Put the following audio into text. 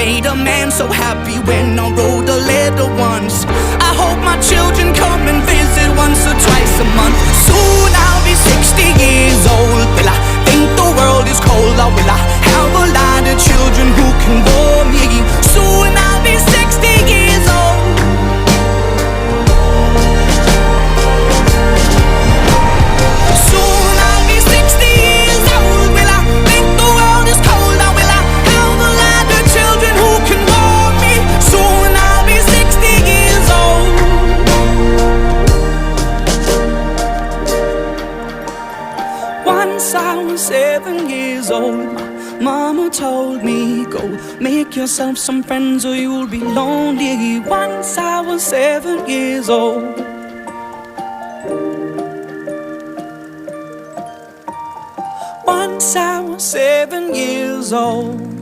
made a man so happy when I wrote a letter once. I hope my children come and visit once or twice a month. Soon I'll be 60 years old. Will I think the world is cold, or will I have a lot of children who can bore me? Soon I'll be 60 years old. Soon I'll be 60 years old. Will I think the world is cold, or will I have a lot of children who can bore me? Soon I'll be 60 years old. Once I was 7 years old. Mama told me, go make yourself some friends or you'll be lonely. Once I was 7 years old. Once I was 7 years old.